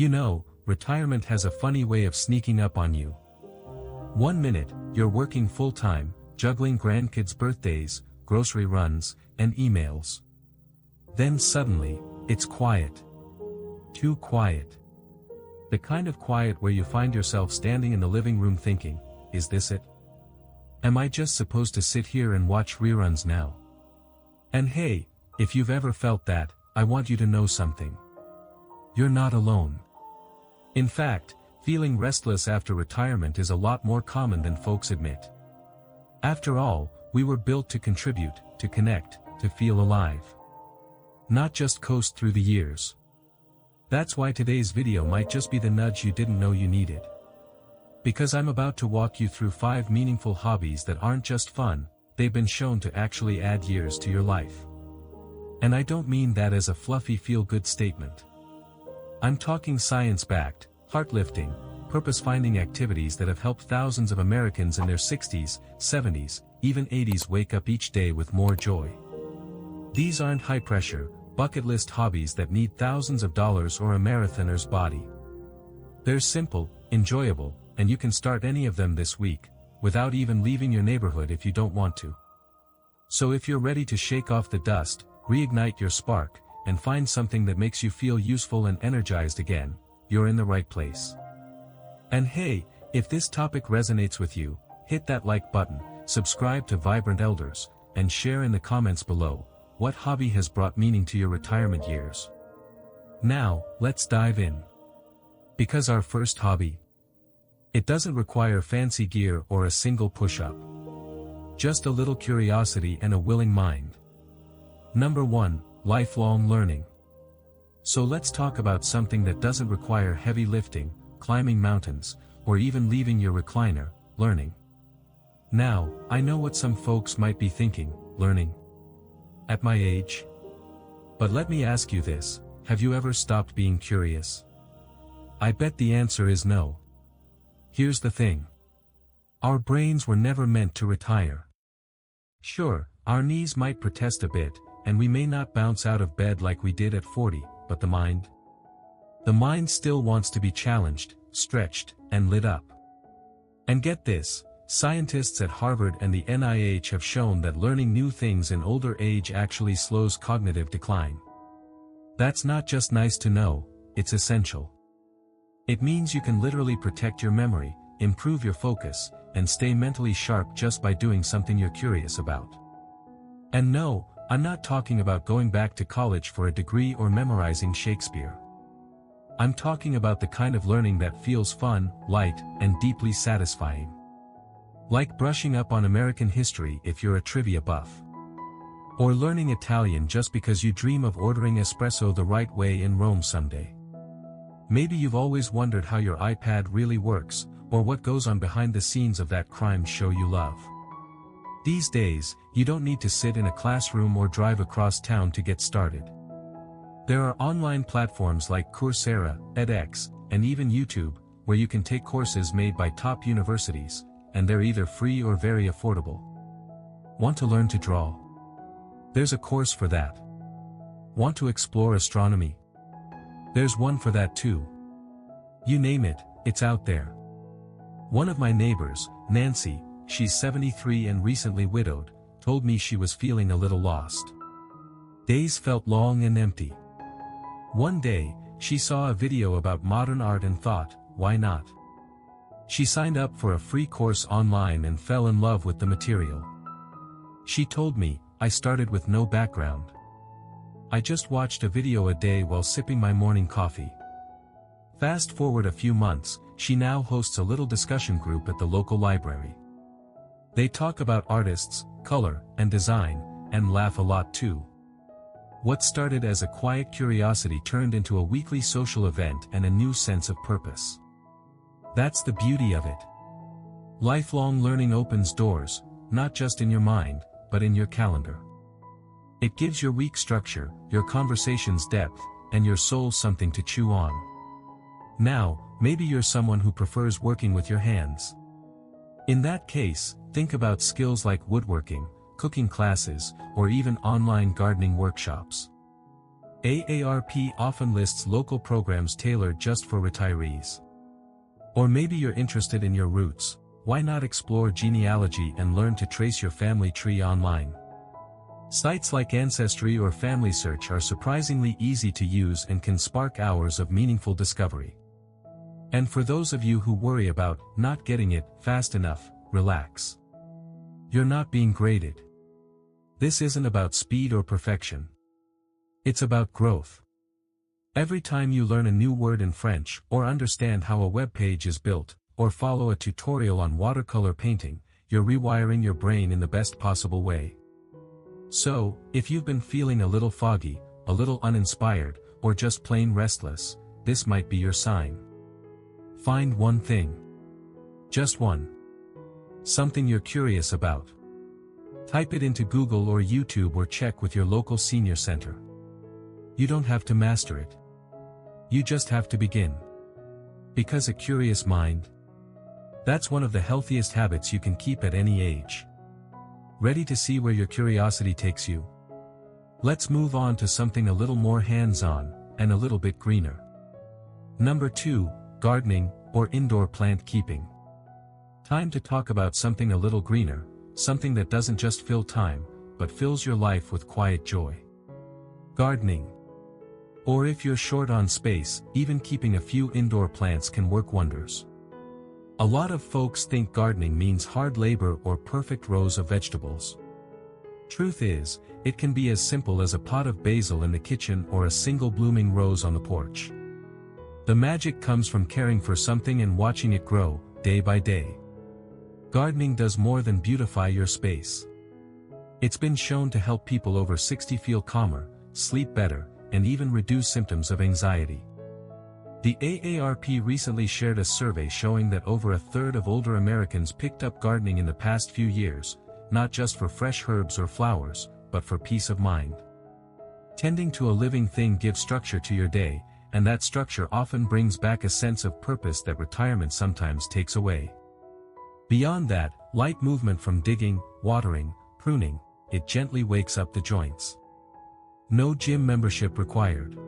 You know, retirement has a funny way of sneaking up on you. One minute, you're working full-time, juggling grandkids' birthdays, grocery runs, and emails. Then suddenly, it's quiet. Too quiet. The kind of quiet where you find yourself standing in the living room thinking, is this it? Am I just supposed to sit here and watch reruns now? And hey, if you've ever felt that, I want you to know something. You're not alone. In fact, feeling restless after retirement is a lot more common than folks admit. After all, we were built to contribute, to connect, to feel alive. Not just coast through the years. That's why today's video might just be the nudge you didn't know you needed. Because I'm about to walk you through 5 meaningful hobbies that aren't just fun, they've been shown to actually add years to your life. And I don't mean that as a fluffy feel-good statement. I'm talking science-backed, heart-lifting, purpose-finding activities that have helped thousands of Americans in their 60s, 70s, even 80s wake up each day with more joy. These aren't high-pressure, bucket list hobbies that need thousands of dollars or a marathoner's body. They're simple, enjoyable, and you can start any of them this week, without even leaving your neighborhood if you don't want to. So if you're ready to shake off the dust, reignite your spark, and find something that makes you feel useful and energized again, you're in the right place. And hey, if this topic resonates with you, hit that like button, subscribe to Vibrant Elders, and share in the comments below, what hobby has brought meaning to your retirement years. Now, let's dive in. Because our first hobby, it doesn't require fancy gear or a single push-up. Just a little curiosity and a willing mind. Number 1, lifelong learning. So let's talk about something that doesn't require heavy lifting, climbing mountains, or even leaving your recliner, learning. Now, I know what some folks might be thinking, learning? At my age? But let me ask you this, have you ever stopped being curious? I bet the answer is no. Here's the thing. Our brains were never meant to retire. Sure, our knees might protest a bit, and we may not bounce out of bed like we did at 40, but the mind? The mind still wants to be challenged, stretched, and lit up. And get this, scientists at Harvard and the NIH have shown that learning new things in older age actually slows cognitive decline. That's not just nice to know, it's essential. It means you can literally protect your memory, improve your focus, and stay mentally sharp just by doing something you're curious about. And no, I'm not talking about going back to college for a degree or memorizing Shakespeare. I'm talking about the kind of learning that feels fun, light, and deeply satisfying. Like brushing up on American history if you're a trivia buff. Or learning Italian just because you dream of ordering espresso the right way in Rome someday. Maybe you've always wondered how your iPad really works, or what goes on behind the scenes of that crime show you love. These days, you don't need to sit in a classroom or drive across town to get started. There are online platforms like Coursera, edX, and even YouTube, where you can take courses made by top universities, and they're either free or very affordable. Want to learn to draw? There's a course for that. Want to explore astronomy? There's one for that too. You name it, it's out there. One of my neighbors, Nancy, she's 73 and recently widowed, told me she was feeling a little lost. Days felt long and empty. One day, she saw a video about modern art and thought, why not? She signed up for a free course online and fell in love with the material. She told me, I started with no background. I just watched a video a day while sipping my morning coffee. Fast forward a few months, she now hosts a little discussion group at the local library. They talk about artists, color, and design, and laugh a lot too. What started as a quiet curiosity turned into a weekly social event and a new sense of purpose. That's the beauty of it. Lifelong learning opens doors, not just in your mind, but in your calendar. It gives your week structure, your conversations depth, and your soul something to chew on. Now, maybe you're someone who prefers working with your hands. In that case, think about skills like woodworking, cooking classes, or even online gardening workshops. AARP often lists local programs tailored just for retirees. Or maybe you're interested in your roots. Why not explore genealogy and learn to trace your family tree online? Sites like Ancestry or Family Search are surprisingly easy to use and can spark hours of meaningful discovery. And for those of you who worry about not getting it fast enough, relax. You're not being graded. This isn't about speed or perfection. It's about growth. Every time you learn a new word in French, or understand how a web page is built, or follow a tutorial on watercolor painting, you're rewiring your brain in the best possible way. So, if you've been feeling a little foggy, a little uninspired, or just plain restless, this might be your sign. Find one thing. Just one. Something you're curious about. Type it into Google or YouTube or check with your local senior center. You don't have to master it. You just have to begin. Because a curious mind, that's one of the healthiest habits you can keep at any age. Ready to see where your curiosity takes you? Let's move on to something a little more hands-on, and a little bit greener. Number 2, gardening, or indoor plant keeping. Time to talk about something a little greener, something that doesn't just fill time, but fills your life with quiet joy. Gardening. Or if you're short on space, even keeping a few indoor plants can work wonders. A lot of folks think gardening means hard labor or perfect rows of vegetables. Truth is, it can be as simple as a pot of basil in the kitchen or a single blooming rose on the porch. The magic comes from caring for something and watching it grow, day by day. Gardening does more than beautify your space. It's been shown to help people over 60 feel calmer, sleep better, and even reduce symptoms of anxiety. The AARP recently shared a survey showing that over a third of older Americans picked up gardening in the past few years, not just for fresh herbs or flowers, but for peace of mind. Tending to a living thing gives structure to your day, and that structure often brings back a sense of purpose that retirement sometimes takes away. Beyond that, light movement from digging, watering, pruning, it gently wakes up the joints. No gym membership required.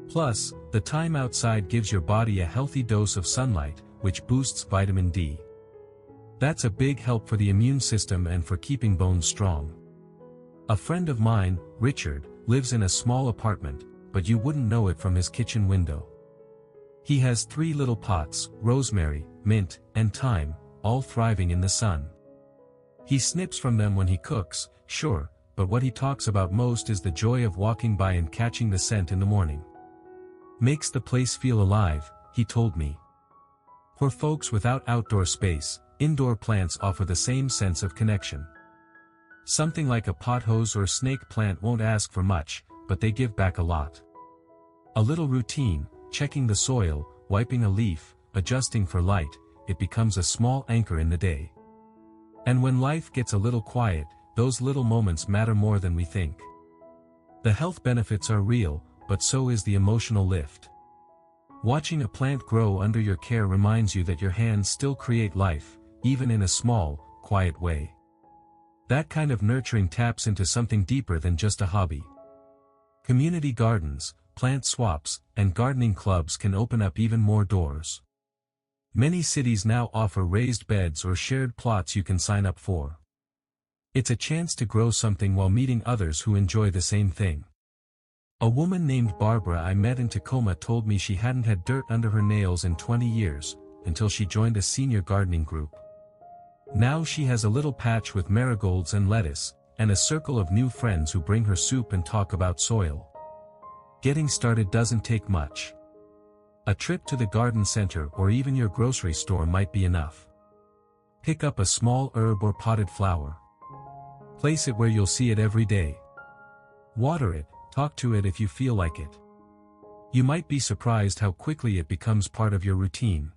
Plus, the time outside gives your body a healthy dose of sunlight, which boosts vitamin D. That's a big help for the immune system and for keeping bones strong. A friend of mine, Richard, lives in a small apartment, but you wouldn't know it from his kitchen window. He has 3 little pots, rosemary, mint, and thyme, all thriving in the sun. He snips from them when he cooks, sure, but what he talks about most is the joy of walking by and catching the scent in the morning. Makes the place feel alive, he told me. For folks without outdoor space, indoor plants offer the same sense of connection. Something like a pothose or snake plant won't ask for much, but they give back a lot. A little routine, checking the soil, wiping a leaf, adjusting for light, it becomes a small anchor in the day. And when life gets a little quiet, those little moments matter more than we think. The health benefits are real, but so is the emotional lift. Watching a plant grow under your care reminds you that your hands still create life, even in a small, quiet way. That kind of nurturing taps into something deeper than just a hobby. Community gardens, plant swaps, and gardening clubs can open up even more doors. Many cities now offer raised beds or shared plots you can sign up for. It's a chance to grow something while meeting others who enjoy the same thing. A woman named Barbara I met in Tacoma told me she hadn't had dirt under her nails in 20 years, until she joined a senior gardening group. Now she has a little patch with marigolds and lettuce, and a circle of new friends who bring her soup and talk about soil. Getting started doesn't take much. A trip to the garden center or even your grocery store might be enough. Pick up a small herb or potted flower. Place it where you'll see it every day. Water it, talk to it if you feel like it. You might be surprised how quickly it becomes part of your routine.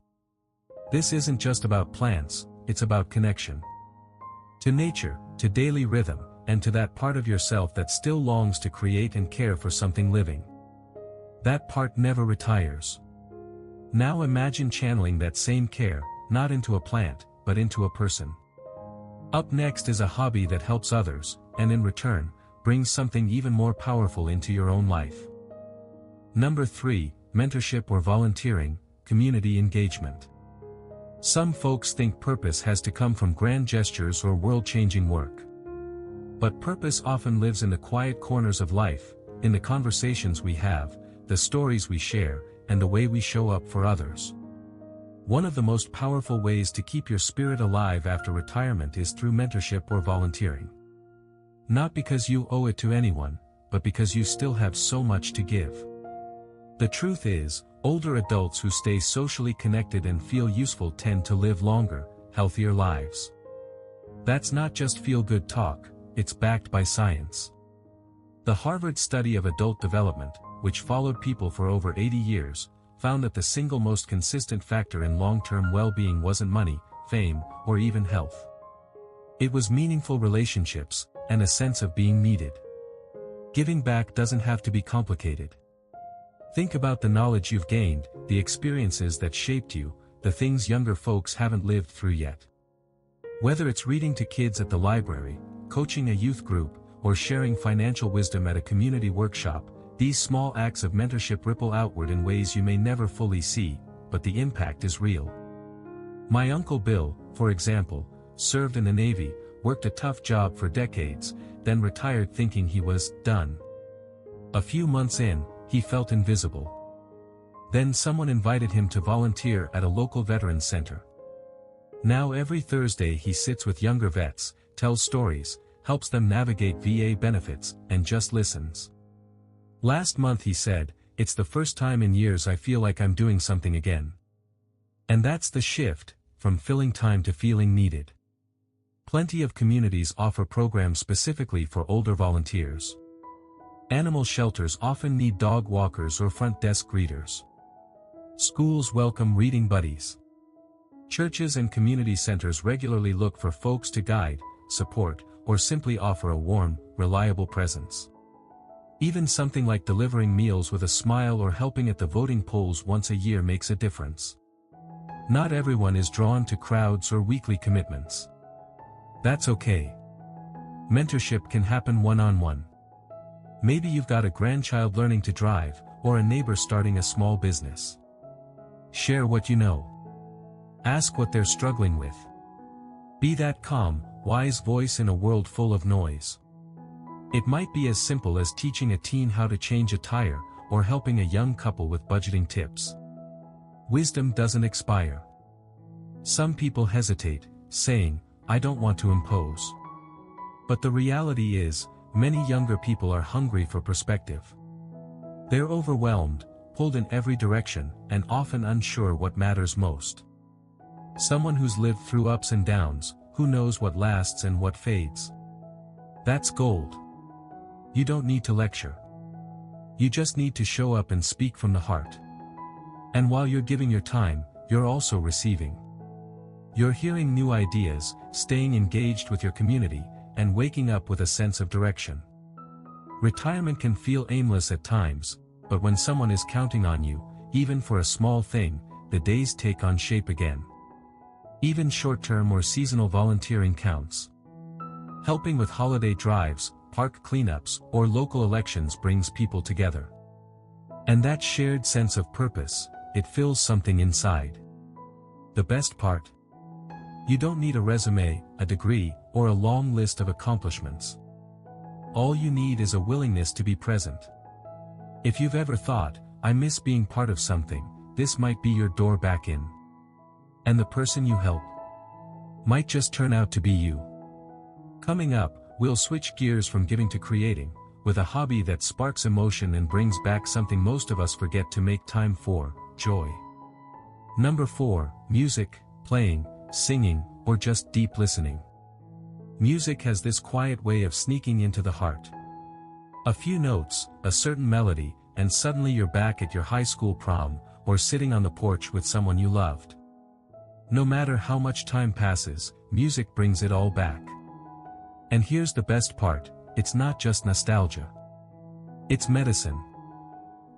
This isn't just about plants, it's about connection. To nature, to daily rhythm, and to that part of yourself that still longs to create and care for something living. That part never retires. Now imagine channeling that same care, not into a plant, but into a person. Up next is a hobby that helps others, and in return, brings something even more powerful into your own life. Number 3, mentorship or volunteering, community engagement. Some folks think purpose has to come from grand gestures or world-changing work. But purpose often lives in the quiet corners of life, in the conversations we have, the stories we share, and the way we show up for others. One of the most powerful ways to keep your spirit alive after retirement is through mentorship or volunteering. Not because you owe it to anyone, but because you still have so much to give. The truth is, older adults who stay socially connected and feel useful tend to live longer, healthier lives. That's not just feel-good talk, it's backed by science. The Harvard study of adult development, which followed people for over 80 years, found that the single most consistent factor in long-term well-being wasn't money, fame, or even health. It was meaningful relationships, and a sense of being needed. Giving back doesn't have to be complicated. Think about the knowledge you've gained, the experiences that shaped you, the things younger folks haven't lived through yet. Whether it's reading to kids at the library, coaching a youth group, or sharing financial wisdom at a community workshop, these small acts of mentorship ripple outward in ways you may never fully see, but the impact is real. My Uncle Bill, for example, served in the Navy, worked a tough job for decades, then retired thinking he was done. A few months in, he felt invisible. Then someone invited him to volunteer at a local veterans center. Now every Thursday he sits with younger vets, tells stories, helps them navigate VA benefits, and just listens. Last month he said, "It's the first time in years I feel like I'm doing something again." And that's the shift, from filling time to feeling needed. Plenty of communities offer programs specifically for older volunteers. Animal shelters often need dog walkers or front desk greeters. Schools welcome reading buddies. Churches and community centers regularly look for folks to guide, support, or simply offer a warm, reliable presence. Even something like delivering meals with a smile or helping at the voting polls once a year makes a difference. Not everyone is drawn to crowds or weekly commitments. That's okay. Mentorship can happen one-on-one. Maybe you've got a grandchild learning to drive, or a neighbor starting a small business. Share what you know. Ask what they're struggling with. Be that calm, wise voice in a world full of noise. It might be as simple as teaching a teen how to change a tire, or helping a young couple with budgeting tips. Wisdom doesn't expire. Some people hesitate, saying, "I don't want to impose." But the reality is, many younger people are hungry for perspective. They're overwhelmed, pulled in every direction, and often unsure what matters most. Someone who's lived through ups and downs, who knows what lasts and what fades. That's gold. You don't need to lecture. You just need to show up and speak from the heart. And while you're giving your time, you're also receiving. You're hearing new ideas, staying engaged with your community, and waking up with a sense of direction. Retirement can feel aimless at times, but when someone is counting on you, even for a small thing, the days take on shape again. Even short-term or seasonal volunteering counts. Helping with holiday drives, park cleanups, or local elections brings people together. And that shared sense of purpose, it fills something inside. The best part? You don't need a resume, a degree, or a long list of accomplishments. All you need is a willingness to be present. If you've ever thought, "I miss being part of something," this might be your door back in. And the person you help might just turn out to be you. Coming up, we'll switch gears from giving to creating, with a hobby that sparks emotion and brings back something most of us forget to make time for: joy. Number 4, music, playing, singing, or just deep listening. Music has this quiet way of sneaking into the heart. A few notes, a certain melody, and suddenly you're back at your high school prom, or sitting on the porch with someone you loved. No matter how much time passes, music brings it all back. And here's the best part, it's not just nostalgia. It's medicine.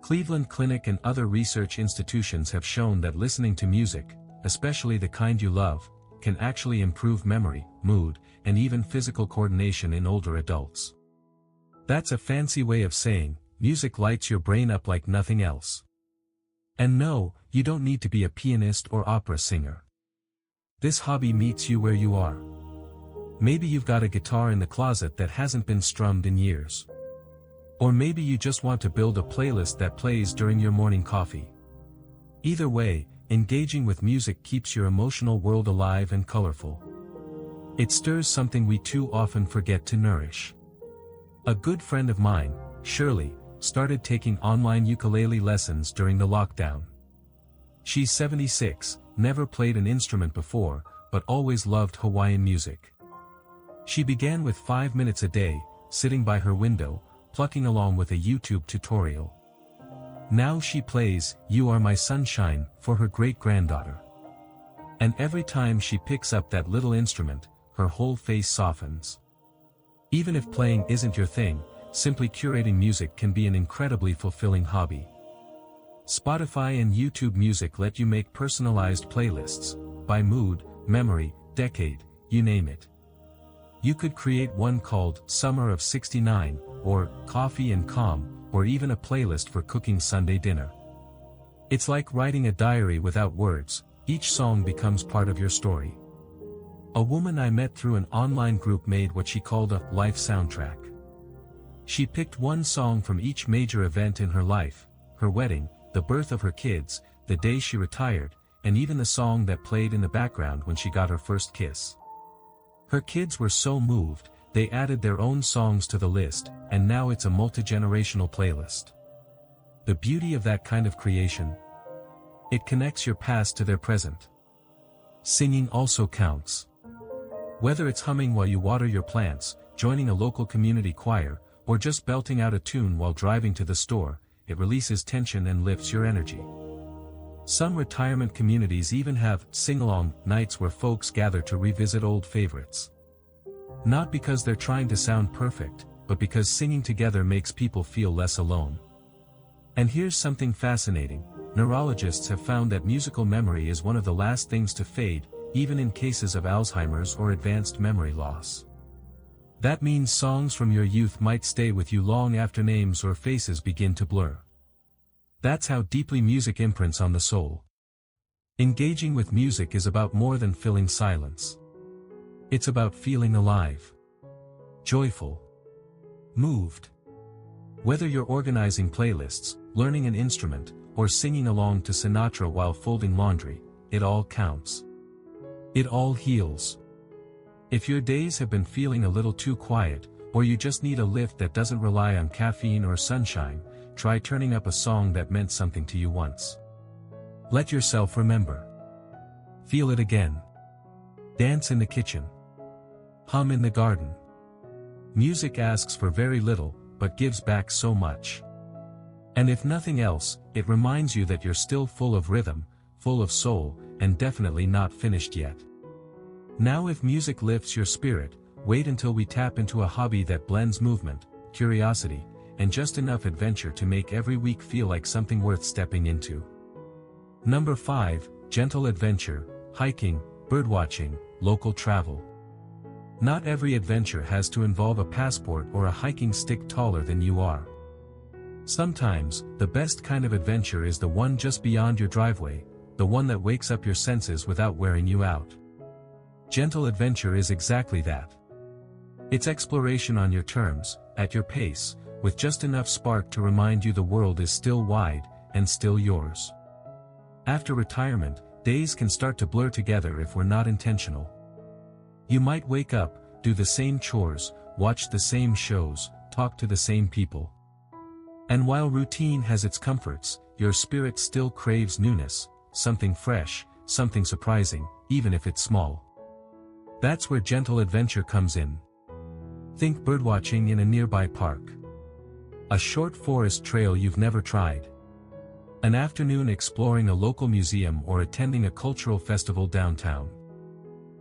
Cleveland Clinic and other research institutions have shown that listening to music, especially the kind you love, can actually improve memory, mood, and even physical coordination in older adults. That's a fancy way of saying, music lights your brain up like nothing else. And no, you don't need to be a pianist or opera singer. This hobby meets you where you are. Maybe you've got a guitar in the closet that hasn't been strummed in years. Or maybe you just want to build a playlist that plays during your morning coffee. Either way, engaging with music keeps your emotional world alive and colorful. It stirs something we too often forget to nourish. A good friend of mine, Shirley, started taking online ukulele lessons during the lockdown. She's 76, never played an instrument before, but always loved Hawaiian music. She began with 5 minutes a day, sitting by her window, plucking along with a YouTube tutorial. Now she plays "You Are My Sunshine" for her great-granddaughter. And every time she picks up that little instrument, her whole face softens. Even if playing isn't your thing, simply curating music can be an incredibly fulfilling hobby. Spotify and YouTube Music let you make personalized playlists, by mood, memory, decade, you name it. You could create one called "Summer of '69", or "Coffee and Calm", or even a playlist for cooking Sunday dinner. It's like writing a diary without words, each song becomes part of your story. A woman I met through an online group made what she called a life soundtrack. She picked one song from each major event in her life, her wedding, the birth of her kids, the day she retired, and even the song that played in the background when she got her first kiss. Her kids were so moved, they added their own songs to the list, and now it's a multi-generational playlist. The beauty of that kind of creation? It connects your past to their present. Singing also counts. Whether it's humming while you water your plants, joining a local community choir, or just belting out a tune while driving to the store, it releases tension and lifts your energy. Some retirement communities even have sing-along nights where folks gather to revisit old favorites. Not because they're trying to sound perfect, but because singing together makes people feel less alone. And here's something fascinating: neurologists have found that musical memory is one of the last things to fade, even in cases of Alzheimer's or advanced memory loss. That means songs from your youth might stay with you long after names or faces begin to blur. That's how deeply music imprints on the soul. Engaging with music is about more than filling silence. It's about feeling alive, joyful, moved. Whether you're organizing playlists, learning an instrument, or singing along to Sinatra while folding laundry, it all counts. It all heals. If your days have been feeling a little too quiet, or you just need a lift that doesn't rely on caffeine or sunshine, try turning up a song that meant something to you once. Let yourself remember. Feel it again. Dance in the kitchen. Hum in the garden. Music asks for very little, but gives back so much. And if nothing else, it reminds you that you're still full of rhythm, full of soul, and definitely not finished yet. Now, if music lifts your spirit, wait until we tap into a hobby that blends movement, curiosity, and just enough adventure to make every week feel like something worth stepping into. Number 5, gentle adventure, hiking, birdwatching, local travel. Not every adventure has to involve a passport or a hiking stick taller than you are. Sometimes, the best kind of adventure is the one just beyond your driveway, the one that wakes up your senses without wearing you out. Gentle adventure is exactly that. It's exploration on your terms, at your pace, with just enough spark to remind you the world is still wide, and still yours. After retirement, days can start to blur together if we're not intentional. You might wake up, do the same chores, watch the same shows, talk to the same people. And while routine has its comforts, your spirit still craves newness, something fresh, something surprising, even if it's small. That's where gentle adventure comes in. Think birdwatching in a nearby park. A short forest trail you've never tried. An afternoon exploring a local museum or attending a cultural festival downtown.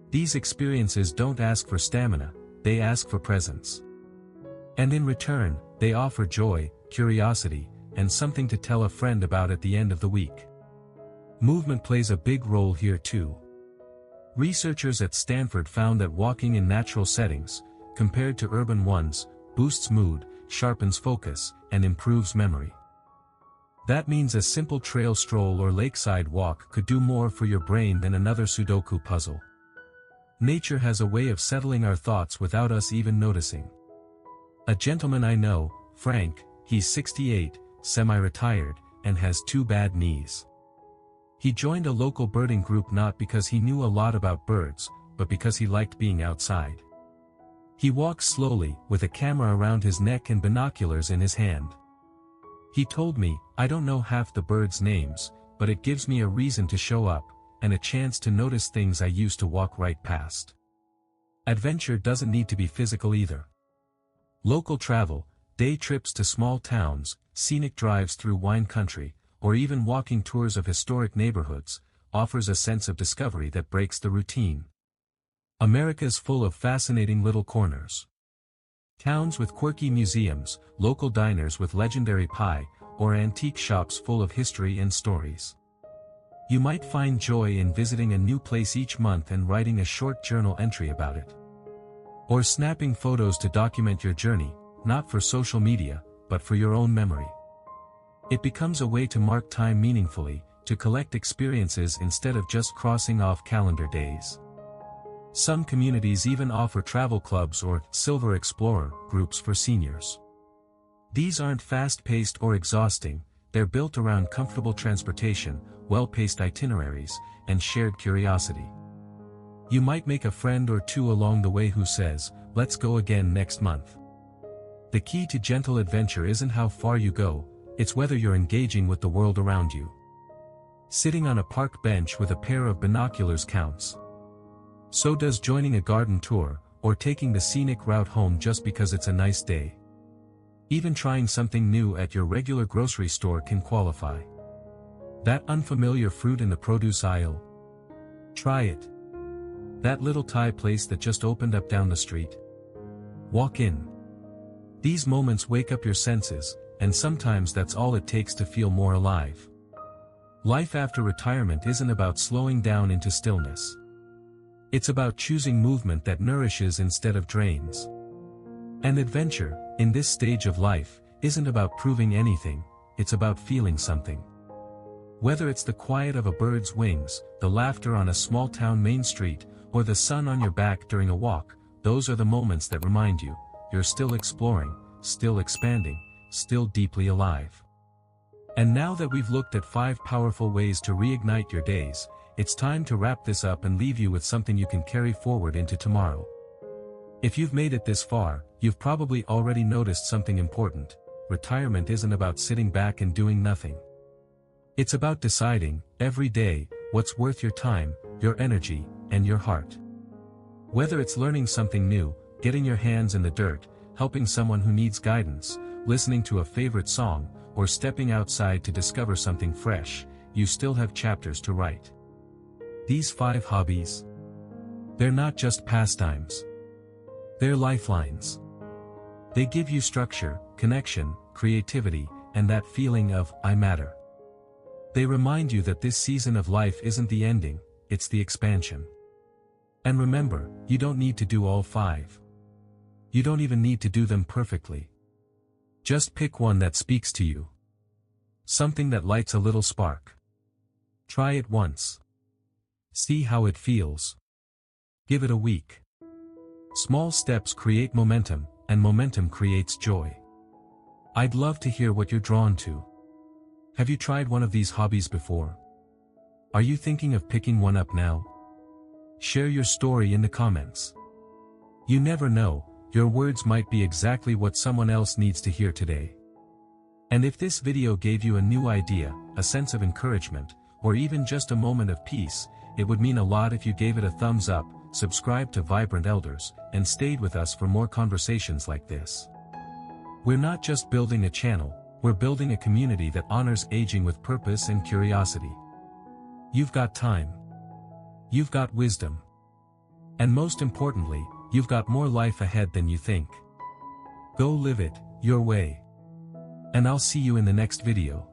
These experiences don't ask for stamina, they ask for presence. And in return, they offer joy, curiosity, and something to tell a friend about at the end of the week. Movement plays a big role here too. Researchers at Stanford found that walking in natural settings, compared to urban ones, boosts mood, sharpens focus, and improves memory. That means a simple trail stroll or lakeside walk could do more for your brain than another Sudoku puzzle. Nature has a way of settling our thoughts without us even noticing. A gentleman I know, Frank, he's 68, semi-retired, and has 2 bad knees. He joined a local birding group not because he knew a lot about birds, but because he liked being outside. He walks slowly, with a camera around his neck and binoculars in his hand. He told me, "I don't know half the birds' names, but it gives me a reason to show up, and a chance to notice things I used to walk right past." Adventure doesn't need to be physical either. Local travel, day trips to small towns, scenic drives through wine country, or even walking tours of historic neighborhoods, offers a sense of discovery that breaks the routine. America's full of fascinating little corners. Towns with quirky museums, local diners with legendary pie, or antique shops full of history and stories. You might find joy in visiting a new place each month and writing a short journal entry about it. Or snapping photos to document your journey, not for social media, but for your own memory. It becomes a way to mark time meaningfully, to collect experiences instead of just crossing off calendar days. Some communities even offer travel clubs or Silver Explorer groups for seniors. These aren't fast-paced or exhausting, they're built around comfortable transportation, well-paced itineraries, and shared curiosity. You might make a friend or 2 along the way who says, "Let's go again next month." The key to gentle adventure isn't how far you go, it's whether you're engaging with the world around you. Sitting on a park bench with a pair of binoculars counts. So does joining a garden tour, or taking the scenic route home just because it's a nice day. Even trying something new at your regular grocery store can qualify. That unfamiliar fruit in the produce aisle? Try it. That little Thai place that just opened up down the street? Walk in. These moments wake up your senses, and sometimes that's all it takes to feel more alive. Life after retirement isn't about slowing down into stillness. It's about choosing movement that nourishes instead of drains. And adventure, in this stage of life, isn't about proving anything, it's about feeling something. Whether it's the quiet of a bird's wings, the laughter on a small town main street, or the sun on your back during a walk, those are the moments that remind you, you're still exploring, still expanding, still deeply alive. And now that we've looked at 5 powerful ways to reignite your days, it's time to wrap this up and leave you with something you can carry forward into tomorrow. If you've made it this far, you've probably already noticed something important. Retirement isn't about sitting back and doing nothing. It's about deciding, every day, what's worth your time, your energy, and your heart. Whether it's learning something new, getting your hands in the dirt, helping someone who needs guidance, listening to a favorite song, or stepping outside to discover something fresh, you still have chapters to write. These 5 hobbies. They're not just pastimes. They're lifelines. They give you structure, connection, creativity, and that feeling of, I matter. They remind you that this season of life isn't the ending, it's the expansion. And remember, you don't need to do all 5. You don't even need to do them perfectly. Just pick one that speaks to you. Something that lights a little spark. Try it once. See how it feels. Give it a week. Small steps create momentum, and momentum creates joy. I'd love to hear what you're drawn to. Have you tried one of these hobbies before? Are you thinking of picking one up now? Share your story in the comments. You never know, your words might be exactly what someone else needs to hear today. And if this video gave you a new idea, a sense of encouragement, or even just a moment of peace, it would mean a lot if you gave it a thumbs up, subscribed to Vibrant Elders, and stayed with us for more conversations like this. We're not just building a channel, we're building a community that honors aging with purpose and curiosity. You've got time. You've got wisdom. And most importantly, you've got more life ahead than you think. Go live it, your way. And I'll see you in the next video.